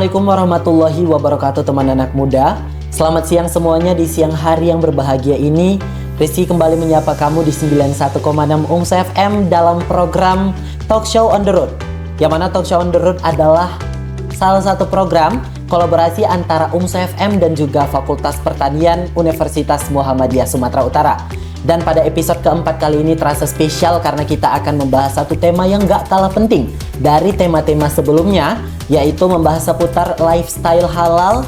Assalamualaikum warahmatullahi wabarakatuh teman anak muda. Selamat siang semuanya di siang hari yang berbahagia ini. Rizky kembali menyapa kamu di 91,6 UMS FM dalam program Talk Show on the Road. Yang mana Talk Show on the Road adalah salah satu program kolaborasi antara UMS FM dan juga Fakultas Pertanian Universitas Muhammadiyah Sumatera Utara. Dan pada episode keempat kali ini terasa spesial karena kita akan membahas satu tema yang gak kalah penting dari tema-tema sebelumnya, yaitu membahas seputar lifestyle halal,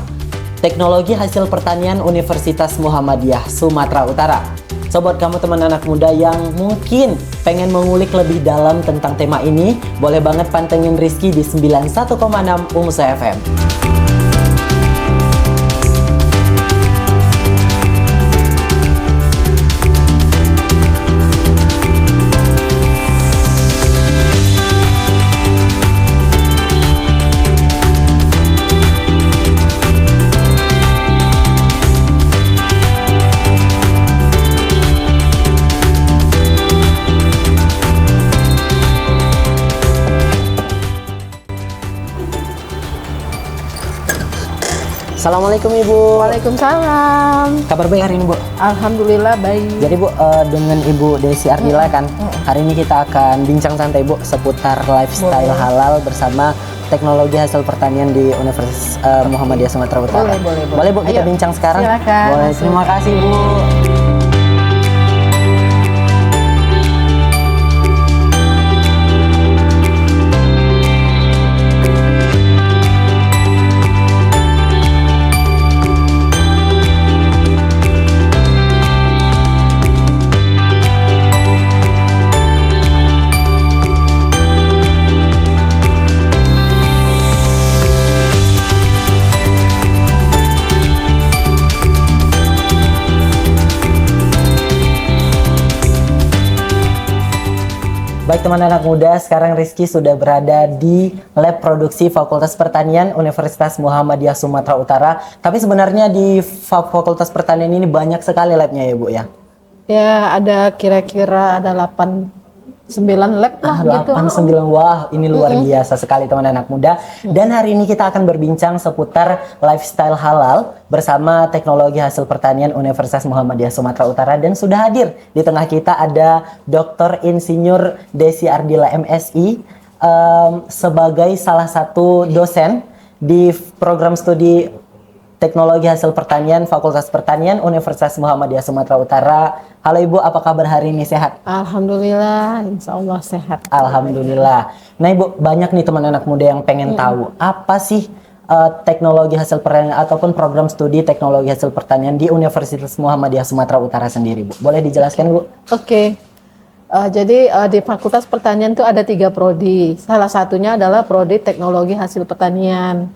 teknologi hasil pertanian Universitas Muhammadiyah Sumatera Utara. So buat kamu teman anak muda yang mungkin pengen mengulik lebih dalam tentang tema ini, boleh banget pantengin Rizky di 91,6 UMS FM. Assalamualaikum Ibu. Waalaikumsalam. Kabar baik hari ini Bu? Alhamdulillah baik. Jadi Bu, dengan Ibu Desi Ardila kan, hari ini kita akan bincang santai Bu seputar lifestyle halal bersama teknologi hasil pertanian di Universitas Muhammadiyah Sumatera Utara. Boleh Bu kita bincang sekarang? Silakan. Boleh, terima kasih Bu. Baik teman anak muda, sekarang Rizky sudah berada di lab produksi Fakultas Pertanian Universitas Muhammadiyah Sumatera Utara. Tapi sebenarnya di Fakultas Pertanian ini banyak sekali labnya ya Bu ya? Ya ada kira-kira ada 8-9 lab lah gitu. 8-9, wah ini luar biasa sekali teman anak muda. Dan hari ini kita akan berbincang seputar lifestyle halal bersama teknologi hasil pertanian Universitas Muhammadiyah Sumatera Utara. Dan sudah hadir di tengah kita ada Dr. Insinyur Desi Ardila MSI sebagai salah satu dosen di program studi teknologi hasil pertanian Fakultas Pertanian Universitas Muhammadiyah Sumatera Utara. Halo Ibu, apa kabar hari ini, sehat? Alhamdulillah, insya Allah sehat. Alhamdulillah. Nah Ibu, banyak nih teman anak muda yang pengen tahu apa sih teknologi hasil pertanian ataupun program studi teknologi hasil pertanian di Universitas Muhammadiyah Sumatera Utara sendiri Bu. Boleh dijelaskan Bu? Oke. Jadi di Fakultas Pertanian itu ada 3 prodi. Salah satunya adalah prodi teknologi hasil pertanian.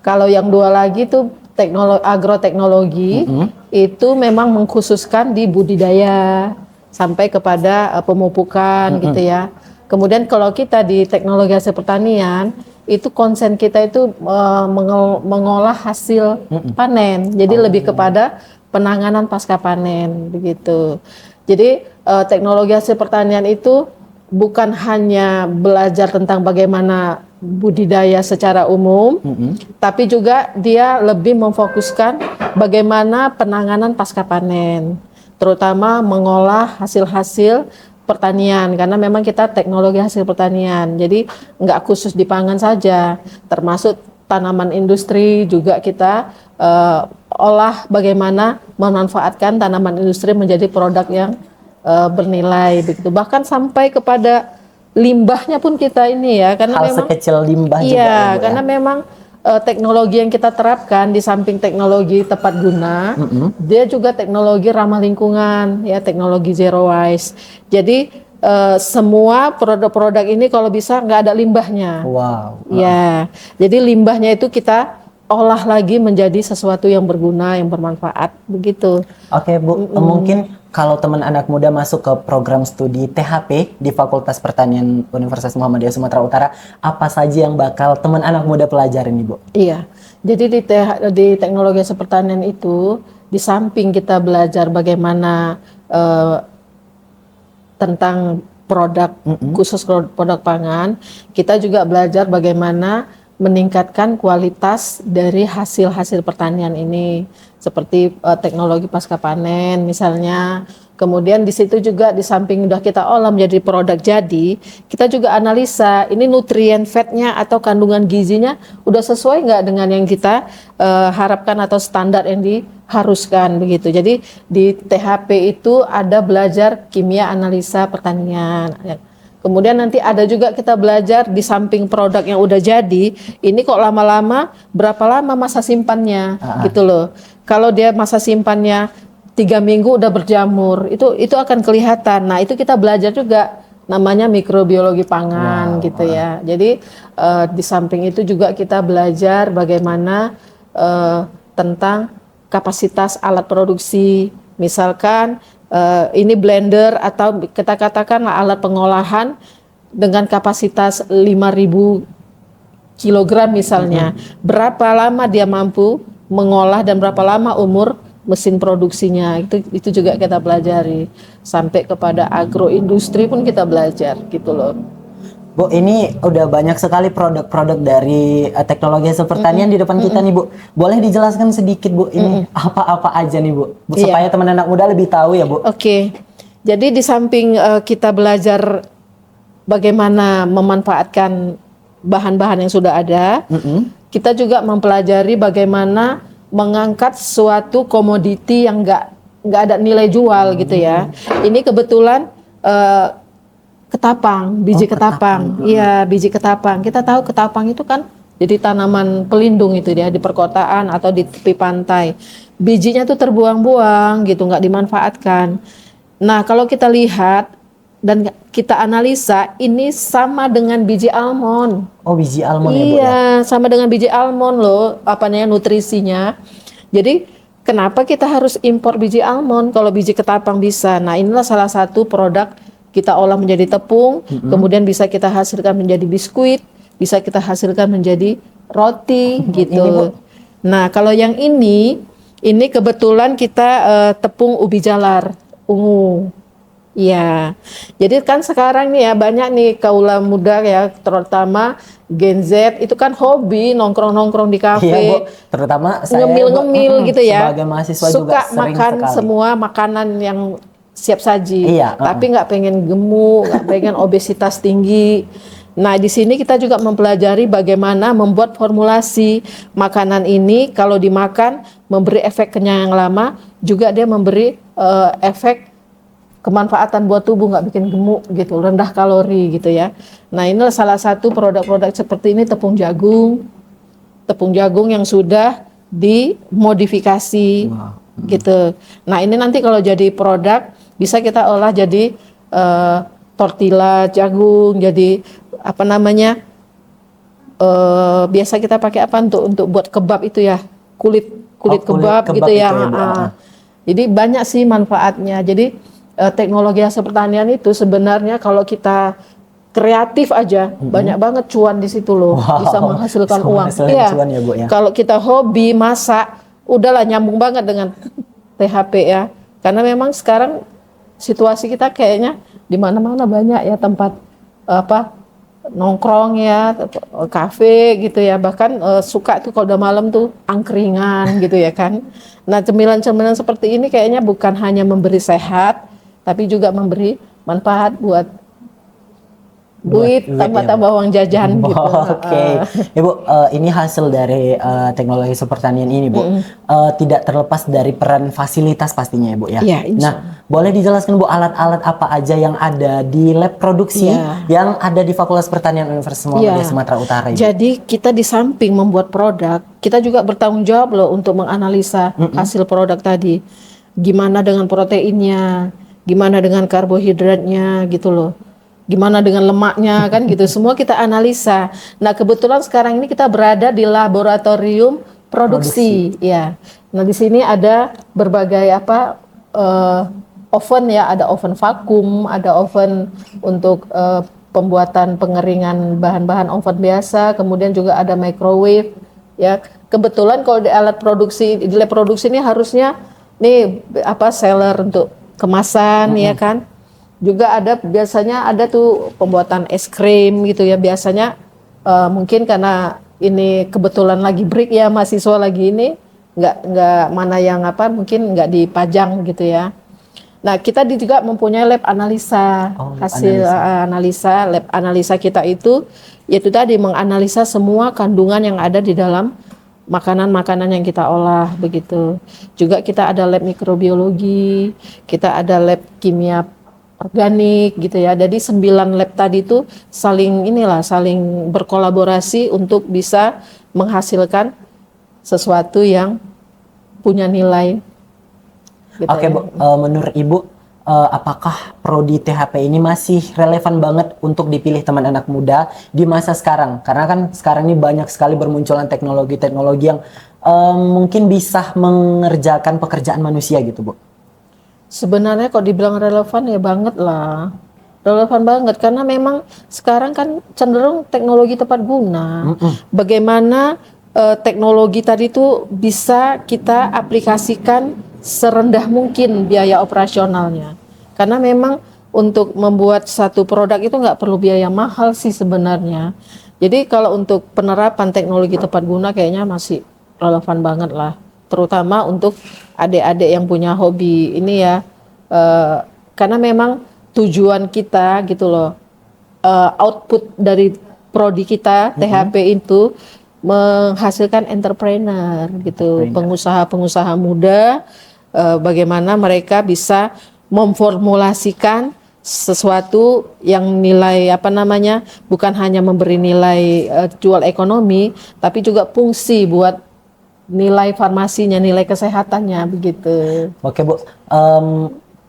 Kalau yang 2 lagi tuh agroteknologi, itu memang mengkhususkan di budidaya sampai kepada pemupukan gitu ya. Kemudian kalau kita di teknologi hasil pertanian, itu konsen kita itu mengolah hasil panen. Jadi lebih kepada penanganan pasca panen begitu. Jadi teknologi hasil pertanian itu bukan hanya belajar tentang bagaimana budidaya secara umum, tapi juga dia lebih memfokuskan bagaimana penanganan pasca panen, terutama mengolah hasil-hasil pertanian, karena memang kita teknologi hasil pertanian, jadi nggak khusus di pangan saja, termasuk tanaman industri juga kita olah bagaimana memanfaatkan tanaman industri menjadi produk yang bernilai begitu, bahkan sampai kepada limbahnya pun kita ini ya, karena hal memang sekecil limbah juga ya, karena memang teknologi yang kita terapkan di samping teknologi tepat guna, dia juga teknologi ramah lingkungan ya, teknologi zero waste. Jadi semua produk-produk ini kalau bisa nggak ada limbahnya. Wow. Ya, jadi limbahnya itu kita olah lagi menjadi sesuatu yang berguna, yang bermanfaat begitu. Oke Bu, mungkin kalau teman anak muda masuk ke program studi THP di Fakultas Pertanian Universitas Muhammadiyah Sumatera Utara, apa saja yang bakal teman anak muda pelajarin nih Bu? Iya, jadi di teknologi hasil pertanian itu, di samping kita belajar bagaimana tentang produk, khusus produk pangan, kita juga belajar bagaimana meningkatkan kualitas dari hasil-hasil pertanian ini, seperti teknologi pasca panen misalnya. Kemudian di situ juga di samping udah kita olah menjadi produk jadi, kita juga analisa ini nutrien fatnya atau kandungan gizinya udah sesuai nggak dengan yang kita harapkan atau standar yang diharuskan begitu. Jadi di THP itu ada belajar kimia analisa pertanian. Kemudian nanti ada juga kita belajar di samping produk yang udah jadi, ini kok lama-lama berapa lama masa simpannya gitu loh. Kalau dia masa simpannya 3 minggu udah berjamur, itu akan kelihatan. Nah itu kita belajar juga namanya mikrobiologi pangan gitu ya. Jadi di samping itu juga kita belajar bagaimana tentang kapasitas alat produksi. Misalkan ini blender atau kita katakanlah alat pengolahan dengan kapasitas 5.000 kilogram misalnya. Berapa lama dia mampu mengolah dan berapa lama umur mesin produksinya, itu juga kita pelajari. Sampai kepada agroindustri pun kita belajar gitu loh. Bu, ini udah banyak sekali produk-produk dari teknologi hasil pertanian di depan kita nih Bu. Boleh dijelaskan sedikit Bu, ini apa-apa aja nih Bu, supaya teman anak muda lebih tahu ya Bu. Oke. Jadi di samping kita belajar bagaimana memanfaatkan bahan-bahan yang sudah ada, kita juga mempelajari bagaimana mengangkat suatu komoditi yang nggak ada nilai jual gitu ya. Ini kebetulan ketapang, biji ketapang. Iya, biji ketapang. Kita tahu ketapang itu kan jadi tanaman pelindung itu dia di perkotaan atau di tepi pantai. Bijinya tuh terbuang-buang gitu, nggak dimanfaatkan. Nah, kalau kita lihat dan kita analisa, ini sama dengan biji almond. Oh, biji almond ya Bu ya? Iya, sama dengan biji almond loh, apa namanya nutrisinya. Jadi kenapa kita harus impor biji almond kalau biji ketapang bisa? Nah, inilah salah satu produk kita olah menjadi tepung, kemudian bisa kita hasilkan menjadi biskuit, bisa kita hasilkan menjadi roti gitu. Nah, kalau yang ini kebetulan kita tepung ubi jalar ungu. Iya. Jadi kan sekarang nih ya banyak nih kaula muda ya, terutama Gen Z itu kan hobi nongkrong-nongkrong di kafe. Iya, Bu. Terutama saya ngemil-ngemil gitu ya. Sebagai mahasiswa suka juga sering makan sekali semua makanan yang siap saji, iya, tapi nggak pengen gemuk, nggak pengen obesitas tinggi. Nah, di sini kita juga mempelajari bagaimana membuat formulasi makanan ini kalau dimakan memberi efek kenyang yang lama, juga dia memberi efek kemanfaatan buat tubuh, nggak bikin gemuk gitu, rendah kalori gitu ya. Nah, inilah salah satu produk-produk seperti ini, tepung jagung yang sudah dimodifikasi gitu. Nah, ini nanti kalau jadi produk bisa kita olah jadi tortilla jagung, jadi apa namanya biasa kita pakai apa untuk buat kebab itu ya, kulit kebab gitu ya. Jadi banyak sih manfaatnya. Jadi teknologi hasil pertanian itu sebenarnya kalau kita kreatif aja banyak banget cuan di situ loh, bisa menghasilkan uang. Iya. Cuan ya, Bu, ya? Kalau kita hobi masak, udahlah nyambung banget dengan THP ya. Karena memang sekarang situasi kita kayaknya di mana-mana banyak ya tempat nongkrong ya, kafe gitu ya, bahkan suka tuh kalau udah malam tuh angkringan gitu ya kan. Nah, cemilan-cemilan seperti ini kayaknya bukan hanya memberi sehat, tapi juga memberi manfaat buat duit, tambah-tambah uang jajan gitu. Oke. Ibu, ini hasil dari teknologi pertanian ini, Bu. Tidak terlepas dari peran fasilitas pastinya ya, Bu ya. Iya, nah, boleh dijelaskan Bu alat-alat apa aja yang ada di lab produksi yang ada di Fakultas Pertanian Universitas Muhammadiyah Sumatera Utara, Ibu? Jadi kita di samping membuat produk, kita juga bertanggung jawab loh untuk menganalisa hasil produk tadi. Gimana dengan proteinnya, gimana dengan karbohidratnya gitu loh. Gimana dengan lemaknya kan gitu, semua kita analisa. Nah, kebetulan sekarang ini kita berada di laboratorium produksi. Ya. Nah, di sini ada berbagai oven ya, ada oven vakum, ada oven untuk pembuatan pengeringan bahan-bahan oven biasa, kemudian juga ada microwave ya. Kebetulan kalau di alat produksi, di lab produksi ini harusnya nih seller untuk kemasan ya kan. Juga ada biasanya ada tuh pembuatan es krim gitu ya, biasanya mungkin karena ini kebetulan lagi break ya, mahasiswa lagi ini nggak mana yang apa mungkin nggak dipajang gitu ya. Nah, kita juga mempunyai lab analisa. Lab Hasil analisa, lab analisa kita itu yaitu tadi menganalisa semua kandungan yang ada di dalam makanan-makanan yang kita olah begitu. Juga kita ada lab mikrobiologi, kita ada lab kimia organik gitu ya. Jadi 9 lab tadi itu saling berkolaborasi untuk bisa menghasilkan sesuatu yang punya nilai. Gitu Oke, Bu. Menurut Ibu, apakah prodi THP ini masih relevan banget untuk dipilih teman anak muda di masa sekarang? Karena kan sekarang ini banyak sekali bermunculan teknologi-teknologi yang mungkin bisa mengerjakan pekerjaan manusia gitu, Bu. Sebenarnya kalau dibilang relevan ya banget lah. Relevan banget karena memang sekarang kan cenderung teknologi tepat guna. Bagaimana teknologi tadi itu bisa kita aplikasikan serendah mungkin biaya operasionalnya. Karena memang untuk membuat satu produk itu nggak perlu biaya mahal sih sebenarnya. Jadi kalau untuk penerapan teknologi tepat guna kayaknya masih relevan banget lah. Terutama untuk adik-adik yang punya hobi ini ya. Karena memang tujuan kita gitu loh. Output dari prodi kita THP itu menghasilkan entrepreneur gitu, pengusaha-pengusaha muda, bagaimana mereka bisa memformulasikan sesuatu yang nilai bukan hanya memberi nilai jual ekonomi, tapi juga fungsi buat nilai farmasinya, nilai kesehatannya begitu. Oke, Bu.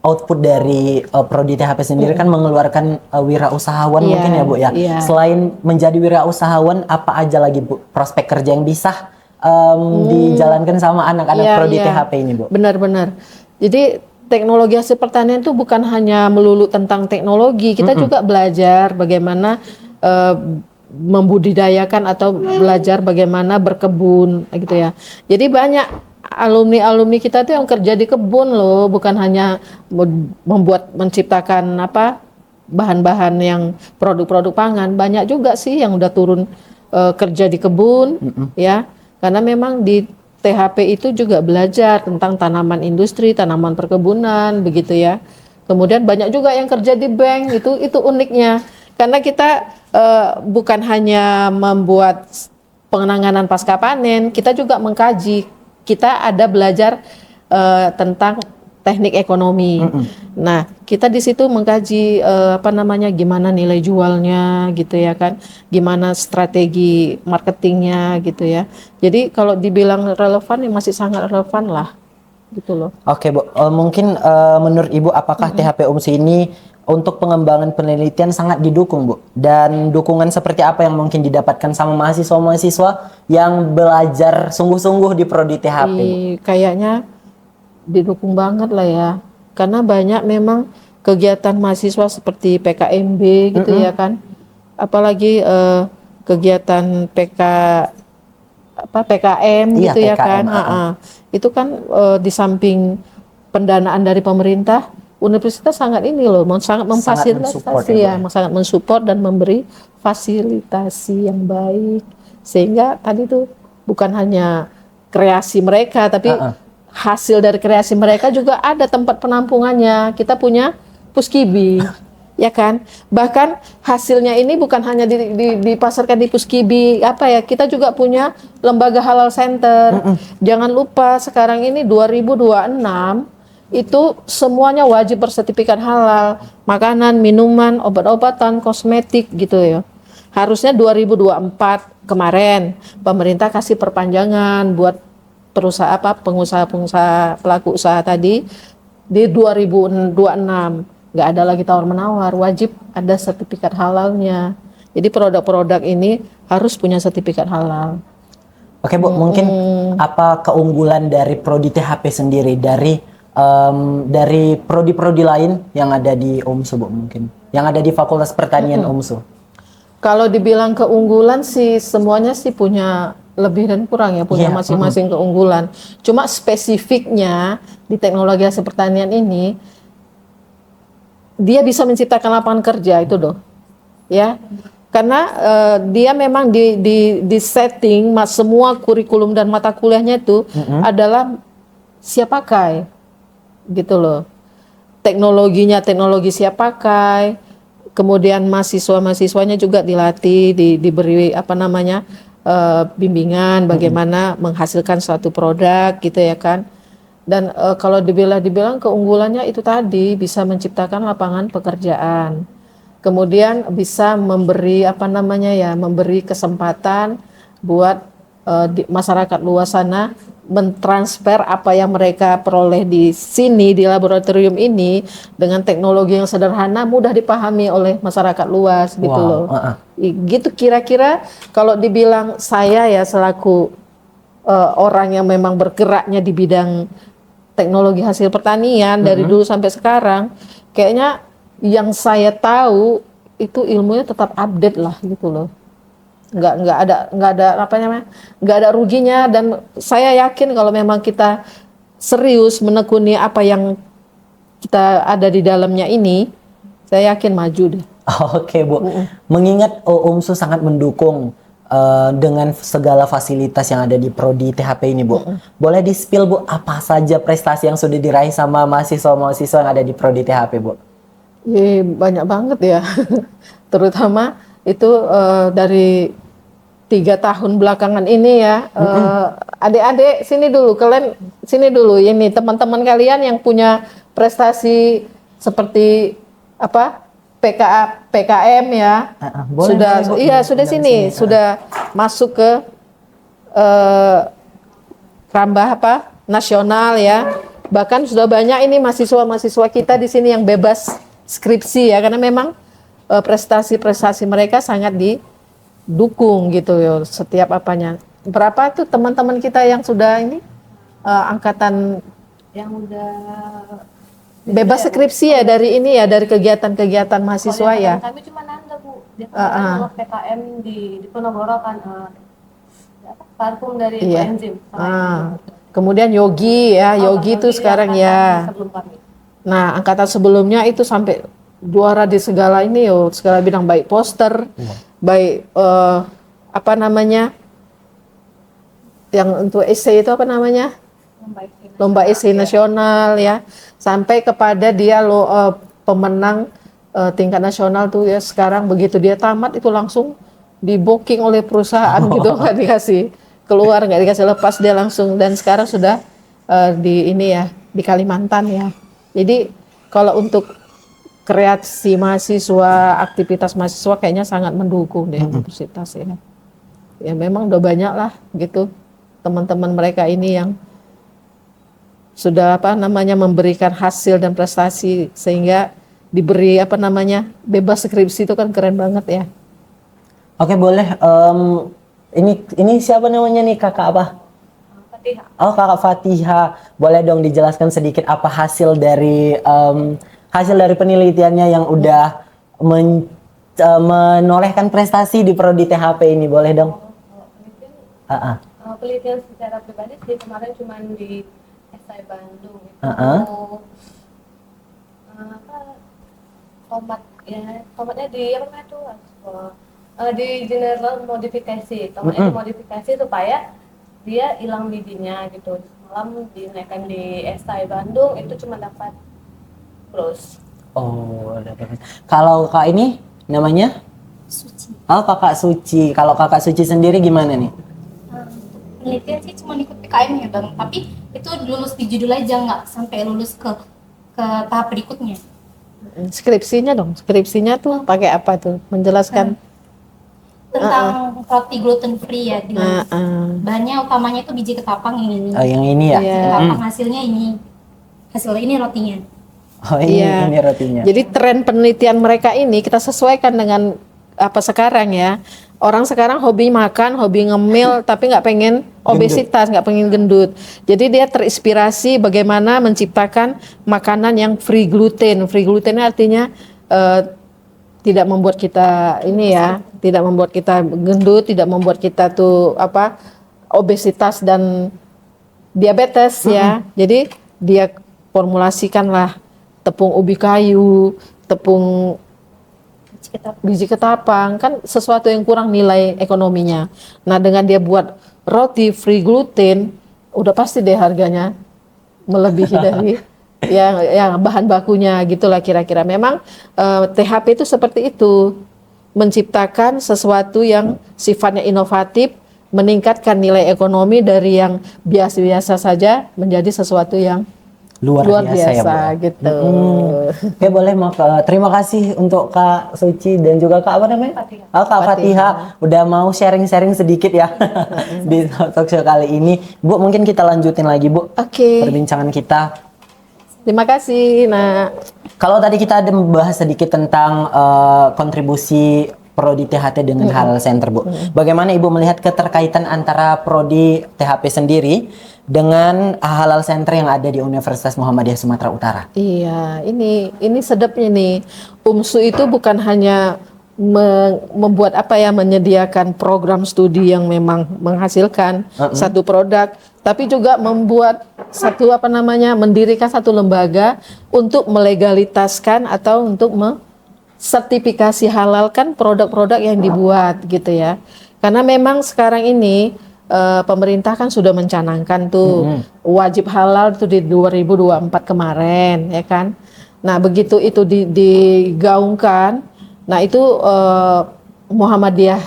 Output dari prodi THP sendiri kan mengeluarkan wirausahawan mungkin ya, Bu ya. Selain menjadi wirausahawan, apa aja lagi, Bu, prospek kerja yang bisa dijalankan sama anak-anak prodi THP ini, Bu? Benar-benar. Jadi teknologi hasil pertanian itu bukan hanya melulu tentang teknologi, kita juga belajar bagaimana membudidayakan atau belajar bagaimana berkebun gitu ya. Jadi banyak alumni kita tuh yang kerja di kebun loh, bukan hanya menciptakan bahan-bahan yang produk-produk pangan, banyak juga sih yang udah turun kerja di kebun ya. Karena memang di THP itu juga belajar tentang tanaman industri, tanaman perkebunan begitu ya. Kemudian banyak juga yang kerja di bank, itu uniknya. Karena kita bukan hanya membuat penanganan pasca panen, kita juga mengkaji. Kita ada belajar tentang teknik ekonomi. Nah, kita di situ mengkaji gimana nilai jualnya gitu ya kan, gimana strategi marketingnya gitu ya. Jadi kalau dibilang relevan ya masih sangat relevan lah, gitu loh. Oke, Bu. Mungkin menurut Ibu apakah THP UMSI ini untuk pengembangan penelitian sangat didukung, Bu? Dan dukungan seperti apa yang mungkin didapatkan sama mahasiswa-mahasiswa yang belajar sungguh-sungguh di prodi THP, Bu? Kayaknya didukung banget lah ya. Karena banyak memang kegiatan mahasiswa seperti PKMB gitu ya kan. Apalagi kegiatan PKM gitu ya kan. Itu kan di samping pendanaan dari pemerintah, universitas sangat sangat memfasilitasi sangat mensupport dan memberi fasilitasi yang baik, sehingga tadi tuh bukan hanya kreasi mereka tapi hasil dari kreasi mereka juga ada tempat penampungannya. Kita punya Puskibi ya kan, bahkan hasilnya ini bukan hanya dipasarkan di Puskibi kita juga punya lembaga halal center. Jangan lupa sekarang ini 2026 itu semuanya wajib bersertifikat halal, makanan, minuman, obat-obatan, kosmetik gitu ya. Harusnya 2024 kemarin pemerintah kasih perpanjangan buat pengusaha-pengusaha pelaku usaha tadi di 2026. Nggak ada lagi tawar-menawar, wajib ada sertifikat halalnya. Jadi produk-produk ini harus punya sertifikat halal. Oke, Bu, mungkin apa keunggulan dari prodi THP sendiri dari prodi-prodi lain yang ada di UMSU, Bu, mungkin yang ada di Fakultas Pertanian UMSU? Kalau dibilang keunggulan sih semuanya sih punya lebih dan kurang ya, punya masing-masing keunggulan. Cuma spesifiknya di teknologi hasil pertanian ini dia bisa menciptakan lapangan kerja itu ya. karena dia memang di setting semua kurikulum dan mata kuliahnya itu adalah siap pakai gitu loh. Teknologinya teknologi siap pakai, kemudian mahasiswanya juga dilatih, diberi bimbingan bagaimana menghasilkan suatu produk gitu ya kan. Dan kalau dibilang keunggulannya itu tadi bisa menciptakan lapangan pekerjaan, kemudian bisa memberi memberi kesempatan buat masyarakat luas sana mentransfer apa yang mereka peroleh di sini di laboratorium ini dengan teknologi yang sederhana, mudah dipahami oleh masyarakat luas gitu loh. Gitu kira-kira kalau dibilang saya ya selaku orang yang memang bergeraknya di bidang teknologi hasil pertanian dari dulu sampai sekarang, kayaknya yang saya tahu itu ilmunya tetap update lah gitu loh. Nggak ada ruginya, dan saya yakin kalau memang kita serius menekuni apa yang kita ada di dalamnya ini, saya yakin maju deh. Oke, Bu. Mengingat UMSU sangat mendukung dengan segala fasilitas yang ada di Prodi THP ini, Bu. Boleh di-spill, Bu, apa saja prestasi yang sudah diraih sama mahasiswa-mahasiswa yang ada di Prodi THP, Bu? Banyak banget ya. Terutama itu dari 3 tahun belakangan ini ya. Adik-adik sini dulu, kalian sini dulu. Ini teman-teman kalian yang punya prestasi seperti PKM ya. Sudah sini. Sudah masuk ke Rambah nasional ya. Bahkan sudah banyak ini mahasiswa-mahasiswa kita di sini yang bebas skripsi ya, karena memang prestasi-prestasi mereka sangat didukung gitu ya, setiap apanya. Berapa tuh teman-teman kita yang sudah ini angkatan yang udah bebas skripsi ya dari ini ya, dari kegiatan-kegiatan mahasiswa ya. Kami cuma Nanda, Bu. Dia kan PKM di Ponorogo kan parfum dari enzim. Kemudian Yogi ya, Yogi itu sekarang ya. Sebelum kami. Nah, angkatan sebelumnya itu sampai juara di segala ini yo, segala bidang, baik poster, baik yang untuk essay itu lomba essay nasional ya, sampai kepada dia pemenang tingkat nasional tuh ya. Sekarang begitu dia tamat itu langsung di booking oleh perusahaan gitu, nggak dikasih keluar, nggak dikasih lepas, dia langsung, dan sekarang sudah di Kalimantan ya. Jadi kalau untuk kreasi mahasiswa, aktivitas mahasiswa kayaknya sangat mendukung deh universitas ya. Ya memang udah banyak lah gitu teman-teman mereka ini yang sudah memberikan hasil dan prestasi sehingga diberi bebas skripsi, itu kan keren banget ya. Oke, boleh. Ini siapa namanya nih, kakak apa? Fatihah. Oh, kakak Fatihah. Boleh dong dijelaskan sedikit apa hasil dari penelitiannya yang udah menolehkan prestasi di Prodi THP ini, boleh dong? Penelitian secara pribadi sih kemarin cuma di SI Bandung itu. Tomatnya di di general modifikasi, tomatnya dimodifikasi supaya dia hilang bijinya gitu. Semalam dinaikkan di SI Bandung itu cuma dapat plus. Oh, kalau kak ini namanya? Suci. Oh, kakak Suci. Kalau kakak Suci sendiri gimana nih? Penelitian sih cuma ikut PKM ya Bang, tapi itu lulus di judul aja, nggak sampai lulus ke tahap berikutnya. Skripsinya tuh pakai apa tuh? Menjelaskan tentang roti gluten free ya. Bahannya utamanya itu biji ketapang ini. Oh, yang ini ya? Biji ketapang hasilnya ini rotinya. Oh, ini rotinya. Jadi tren penelitian mereka ini kita sesuaikan dengan apa sekarang ya. Orang sekarang hobi makan, hobi ngemil, tapi nggak pengen obesitas, nggak pengen gendut. Jadi dia terinspirasi bagaimana menciptakan makanan yang free gluten. Free gluten artinya tidak membuat kita tidak membuat kita gendut, tidak membuat kita tuh obesitas dan diabetes ya. Jadi dia formulasikanlah tepung ubi kayu, tepung biji ketapang kan sesuatu yang kurang nilai ekonominya. Nah, dengan dia buat roti free gluten, udah pasti deh harganya melebihi dari yang bahan bakunya gitulah kira-kira. Memang THP itu seperti itu, menciptakan sesuatu yang sifatnya inovatif, meningkatkan nilai ekonomi dari yang biasa-biasa saja menjadi sesuatu yang luar biasa ya, Bu. gitu. Oke, boleh terima kasih untuk Kak Suci dan juga Kak apa namanya? Fatihah. Kak Fatihah udah mau sharing-sharing sedikit ya di talk show kali ini. Bu, mungkin kita lanjutin lagi, Bu. Oke. Perbincangan kita. Terima kasih. Nah, Kalau tadi kita ada membahas sedikit tentang kontribusi Prodi THT dengan Halal Center, Bu. Bagaimana Ibu melihat keterkaitan antara Prodi THP sendiri dengan Halal Center yang ada di Universitas Muhammadiyah Sumatera Utara? iya, ini sedapnya nih. UMSU itu bukan hanya membuat menyediakan program studi yang memang menghasilkan satu produk, tapi juga membuat mendirikan satu lembaga untuk melegalitaskan atau untuk sertifikasi halalkan produk-produk yang dibuat gitu ya. Karena memang sekarang ini pemerintah kan sudah mencanangkan tuh wajib halal itu di 2024 kemarin ya kan. Nah, begitu itu digaungkan, nah itu Muhammadiyah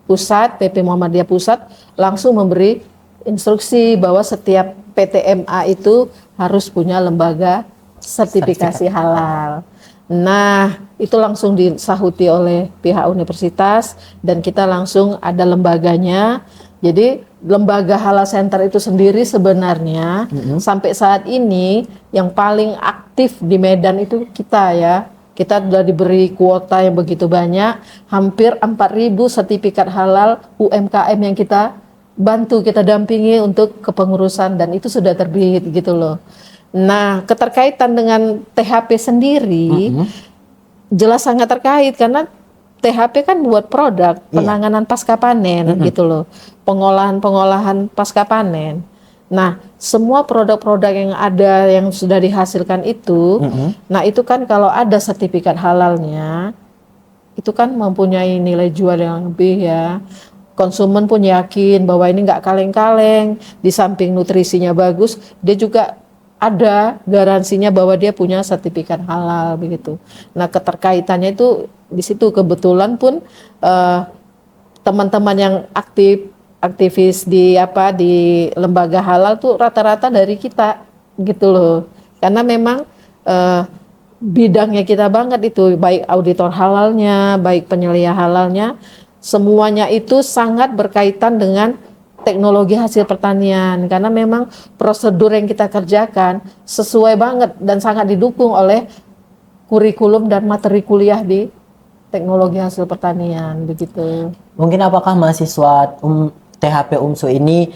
Pusat, PP Muhammadiyah Pusat langsung memberi instruksi bahwa setiap PTMA itu harus punya lembaga sertifikasi halal. Nah, itu langsung disahuti oleh pihak universitas dan kita langsung ada lembaganya. Jadi lembaga Halal Center itu sendiri sebenarnya sampai saat ini yang paling aktif di Medan itu kita ya. Kita sudah diberi kuota yang begitu banyak, hampir 4.000 sertifikat halal UMKM yang kita bantu, kita dampingi untuk kepengurusan dan itu sudah terbit gitu loh. Nah, keterkaitan dengan THP sendiri jelas sangat terkait karena THP kan buat produk penanganan pasca panen gitu loh, pengolahan pasca panen. Nah, semua produk-produk yang ada yang sudah dihasilkan itu, nah itu kan kalau ada sertifikat halalnya, itu kan mempunyai nilai jual yang lebih ya. Konsumen pun yakin bahwa ini nggak kaleng-kaleng, di samping nutrisinya bagus, dia juga ada garansinya bahwa dia punya sertifikat halal begitu. Nah, keterkaitannya itu di situ kebetulan pun teman-teman yang aktivis di lembaga halal tuh rata-rata dari kita gitu loh. Karena memang bidangnya kita banget itu, baik auditor halalnya, baik penyelia halalnya, semuanya itu sangat berkaitan dengan teknologi hasil pertanian karena memang prosedur yang kita kerjakan sesuai banget dan sangat didukung oleh kurikulum dan materi kuliah di teknologi hasil pertanian begitu. Mungkin apakah mahasiswa THP UMSU ini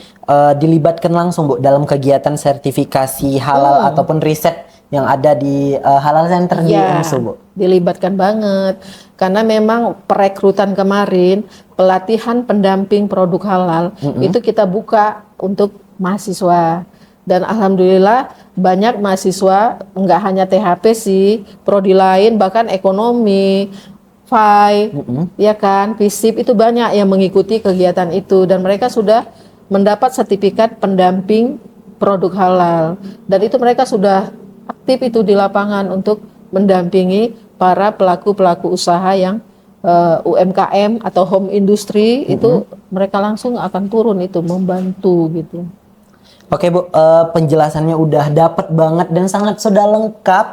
dilibatkan langsung, Bu, dalam kegiatan sertifikasi halal ataupun riset yang ada di Halal Center di UMSU, Bu? Dilibatkan banget karena memang perekrutan kemarin pelatihan pendamping produk halal itu kita buka untuk mahasiswa dan alhamdulillah banyak mahasiswa, nggak hanya THP sih, prodi lain bahkan ekonomi, FAI, ya kan, FISIP itu banyak yang mengikuti kegiatan itu dan mereka sudah mendapat sertifikat pendamping produk halal dan itu mereka sudah aktif itu di lapangan untuk mendampingi para pelaku-pelaku usaha yang UMKM atau home industry itu mereka langsung akan turun itu membantu gitu. Oke, Bu, penjelasannya udah dapat banget dan sangat sudah lengkap.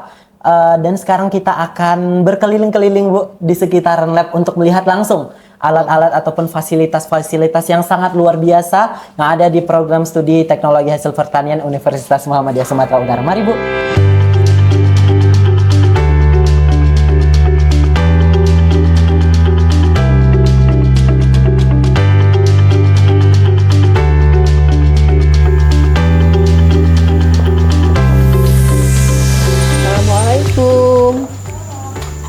Dan sekarang kita akan berkeliling-keliling, Bu, di sekitaran lab untuk melihat langsung alat-alat ataupun fasilitas-fasilitas yang sangat luar biasa yang ada di program studi teknologi hasil pertanian Universitas Muhammadiyah Sumatera Utara. Mari, Bu.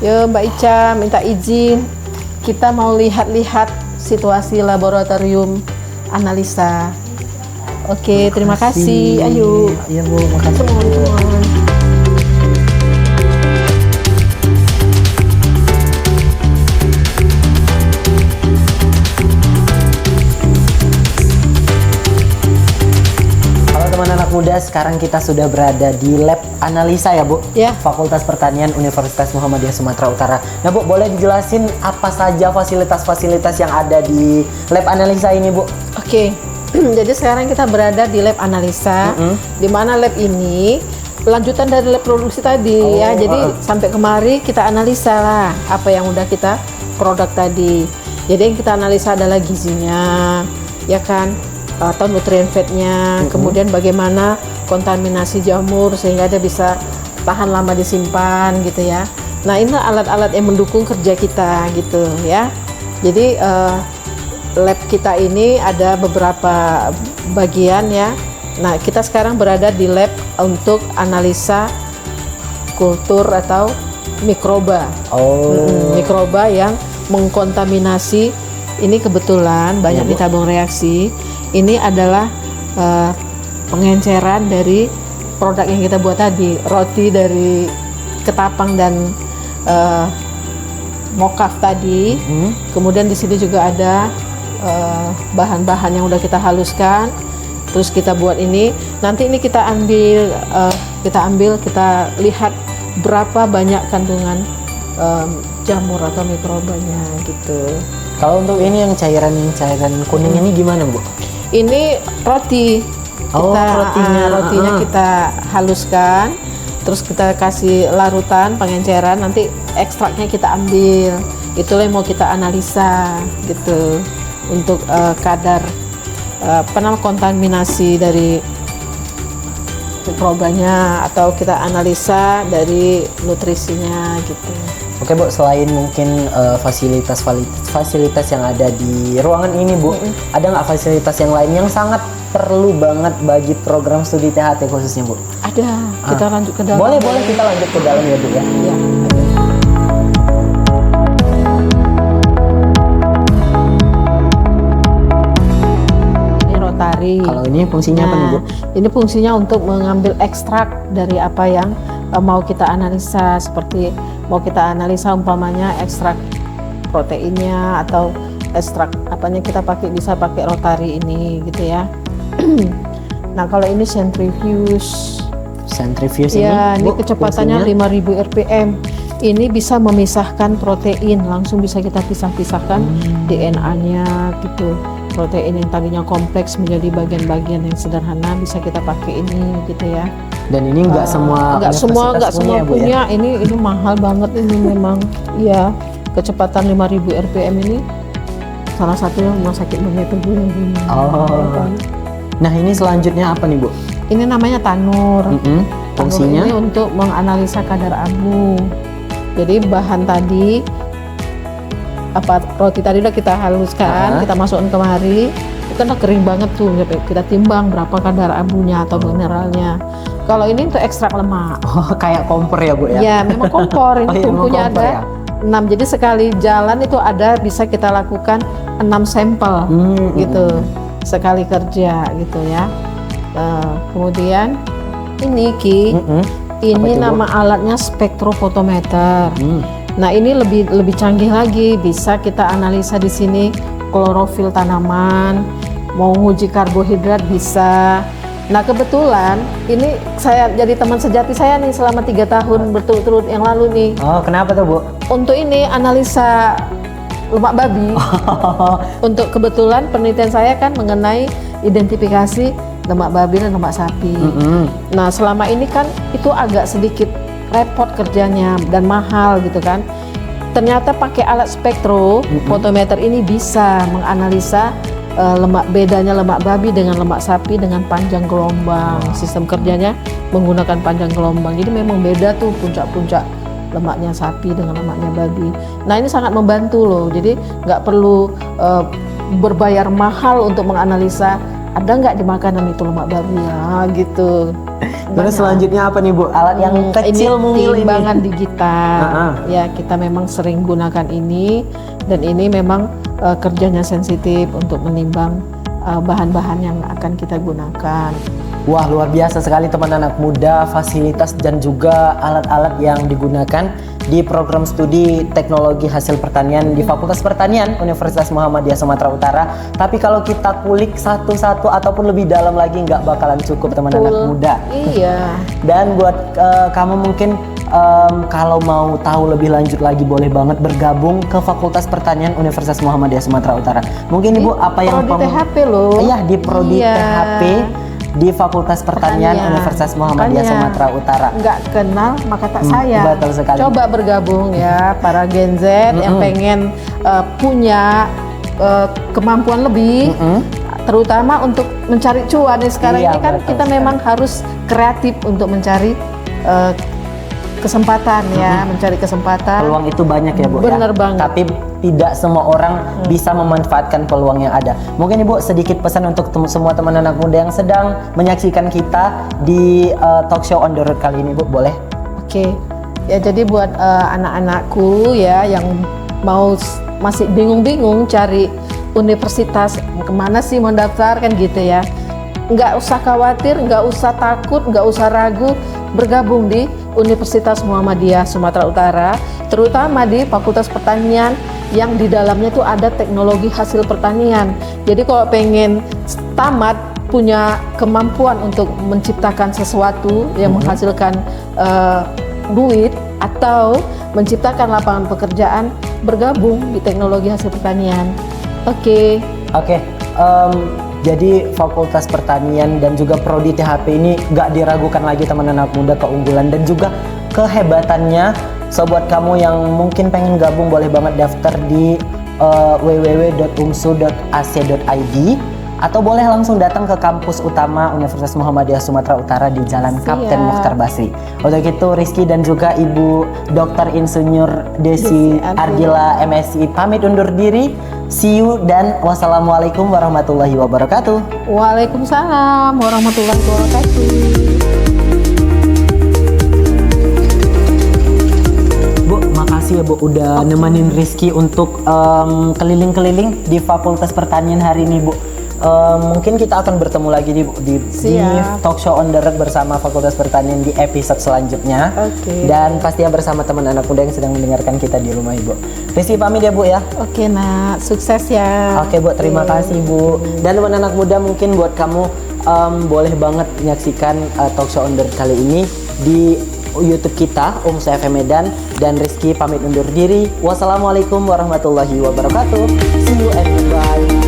Ya, Mbak Ica minta izin, kita mau lihat-lihat situasi laboratorium analisa. Oke, terima kasih. Ayo. Iya, Bu, makasih. muda, sekarang kita sudah berada di lab analisa ya Bu? Ya. Fakultas Pertanian Universitas Muhammadiyah Sumatera Utara. Nah Bu, boleh dijelasin apa saja fasilitas-fasilitas yang ada di lab analisa ini Bu? Oke. Jadi sekarang kita berada di lab analisa, di mana lab ini lanjutan dari lab produksi tadi ya. Jadi sampai kemari kita analisa lah apa yang udah kita produk tadi. Jadi yang kita analisa adalah gizinya, ya kan, atau nutrien fatnya, kemudian bagaimana kontaminasi jamur sehingga dia bisa tahan lama disimpan gitu ya. Nah ini alat-alat yang mendukung kerja kita gitu ya. Jadi lab kita ini ada beberapa bagian ya. Nah kita sekarang berada di lab untuk analisa kultur atau mikroba. Mikroba yang mengkontaminasi. Ini kebetulan banyak di tabung reaksi. Ini adalah pengenceran dari produk yang kita buat tadi, roti dari ketapang dan mokaf tadi. Kemudian di sini juga ada bahan-bahan yang udah kita haluskan. Terus kita buat ini. Nanti ini kita ambil, kita lihat berapa banyak kandungan jamur atau mikrobanya gitu. Kalau untuk ini yang cairan kuning ini gimana Bu? Ini roti. Rotinya kita haluskan, terus kita kasih larutan pengenceran, nanti ekstraknya kita ambil. Itulah yang mau kita analisa gitu untuk kadar kontaminasi dari mikrobanya, atau kita analisa dari nutrisinya gitu. Oke Bu, selain mungkin fasilitas yang ada di ruangan ini Bu, ada nggak fasilitas yang lain yang sangat perlu banget bagi program studi THT khususnya Bu? Ada, kita lanjut ke dalam. Boleh kita lanjut ke dalam ya Bu ya. Iya. Ini rotari. Kalau ini fungsinya apa nih Bu? Ini fungsinya untuk mengambil ekstrak dari apa yang mau kita analisa, seperti mau kita analisa umpamanya ekstrak proteinnya atau ekstrak apanya, kita bisa pakai rotari ini gitu ya. Nah kalau ini centrifuge ya, ini Bu, kecepatannya fungsinya? 5000 rpm. Ini bisa memisahkan protein, langsung bisa kita pisahkan DNA-nya gitu. Protein yang tadinya kompleks menjadi bagian-bagian yang sederhana bisa kita pakai ini gitu ya. Dan ini nggak semua punya Bu, ya? Ini mahal banget ini memang. Iya, kecepatan 5000 rpm ini salah satunya rumah sakit Bangkai Bu. Nah ini selanjutnya apa nih Bu? Ini namanya tanur. Fungsinya? Tanur ini untuk menganalisa kadar abu. Jadi bahan tadi, roti tadi udah kita haluskan, kita masukkan kemari, itu kan udah kering banget tuh, kita timbang berapa kadar abunya atau mineralnya. Kalau ini untuk ekstrak lemak. Kayak kompor ya Bu ya? Ya memang kompor, ini tungkunya ada 6, jadi sekali jalan itu ada, bisa kita lakukan 6 sampel gitu, sekali kerja gitu ya. Kemudian ini ini nama alatnya spektrofotometer. Nah ini lebih canggih lagi, bisa kita analisa di sini klorofil tanaman, mau nguji karbohidrat bisa. Nah kebetulan ini saya jadi teman sejati saya nih selama 3 tahun berturut-turut yang lalu nih. Oh kenapa tuh Bu? Untuk ini analisa lemak babi. Untuk kebetulan penelitian saya kan mengenai identifikasi lemak babi dan lemak sapi. Nah selama ini kan itu agak sedikit repot kerjanya dan mahal gitu kan. Ternyata pakai alat spektrofotometer ini bisa menganalisa bedanya lemak babi dengan lemak sapi dengan panjang gelombang. Sistem kerjanya menggunakan panjang gelombang. Jadi memang beda tuh puncak-puncak lemaknya sapi dengan lemaknya babi. Nah ini sangat membantu loh. Jadi nggak perlu berbayar mahal untuk menganalisa ada nggak di makanan itu lemak babi ya gitu. Terus selanjutnya apa nih Bu? Alat yang kecil mungil ini. Timbangan digital. Ya kita memang sering gunakan ini, dan ini memang kerjanya sensitif untuk menimbang bahan-bahan yang akan kita gunakan. Wah luar biasa sekali teman anak muda, fasilitas dan juga alat-alat yang digunakan di program studi Teknologi Hasil Pertanian di Fakultas Pertanian Universitas Muhammadiyah Sumatera Utara. Tapi kalau kita kulik satu-satu ataupun lebih dalam lagi nggak bakalan cukup teman anak muda. Iya. Dan buat kamu mungkin kalau mau tahu lebih lanjut lagi boleh banget bergabung ke Fakultas Pertanian Universitas Muhammadiyah Sumatera Utara. Mungkin Ibu apa yang Prodi THP loh. Iya, di Prodi Iya. THP di Fakultas Pertanian Universitas Muhammadiyah Sumatera Utara. Nggak kenal maka tak sayang. Betul sekali. Coba bergabung ya para Gen Z yang pengen punya kemampuan lebih, terutama untuk mencari cuan nih sekarang Iya, ini kan betul kita sekali. memang harus kreatif untuk mencari kesempatan ya, mencari kesempatan. Peluang itu banyak ya Bu Bener ya. banget. Tapi tidak semua orang bisa memanfaatkan peluang yang ada. Mungkin Ibu sedikit pesan untuk semua teman anak muda yang sedang menyaksikan kita di talk show on the road kali ini Bu, boleh? Oke. Ya jadi buat anak-anakku ya yang masih bingung-bingung cari universitas kemana sih mau daftar kan gitu ya. Nggak usah khawatir, nggak usah takut, nggak usah ragu, bergabung di Universitas Muhammadiyah Sumatera Utara, terutama di Fakultas Pertanian yang di dalamnya tuh ada teknologi hasil pertanian. Jadi kalau pengen tamat punya kemampuan untuk menciptakan sesuatu yang menghasilkan duit atau menciptakan lapangan pekerjaan, bergabung di teknologi hasil pertanian. Oke. Jadi Fakultas Pertanian dan juga Prodi THP ini nggak diragukan lagi teman anak muda, keunggulan dan juga kehebatannya. So buat kamu yang mungkin pengen gabung boleh banget daftar di www.umsu.ac.id atau boleh langsung datang ke kampus utama Universitas Muhammadiyah Sumatera Utara di Jalan Kapten Mukhtar Basri. Untuk itu Rizky dan juga Ibu Dr. Insinyur Desi Ardila MSI pamit undur diri. See you dan wassalamualaikum warahmatullahi wabarakatuh. Waalaikumsalam warahmatullahi wabarakatuh. Bu, makasih ya Bu udah nemenin Rizky untuk keliling-keliling di Fakultas Pertanian hari ini Bu. Mungkin kita akan bertemu lagi di talk show on the road bersama Fakultas Pertanian di episode selanjutnya. Oke. Dan pastinya bersama teman anak muda yang sedang mendengarkan kita di rumah Ibu. Rizky pamit ya Bu ya. Oke nak, sukses ya. Oke Bu, terima kasih Bu. Dan teman anak muda mungkin buat kamu boleh banget menyaksikan talk show on the road kali ini di YouTube kita UMSU FM Medan, dan Rizky pamit undur diri. Wassalamualaikum warahmatullahi wabarakatuh. See you and goodbye.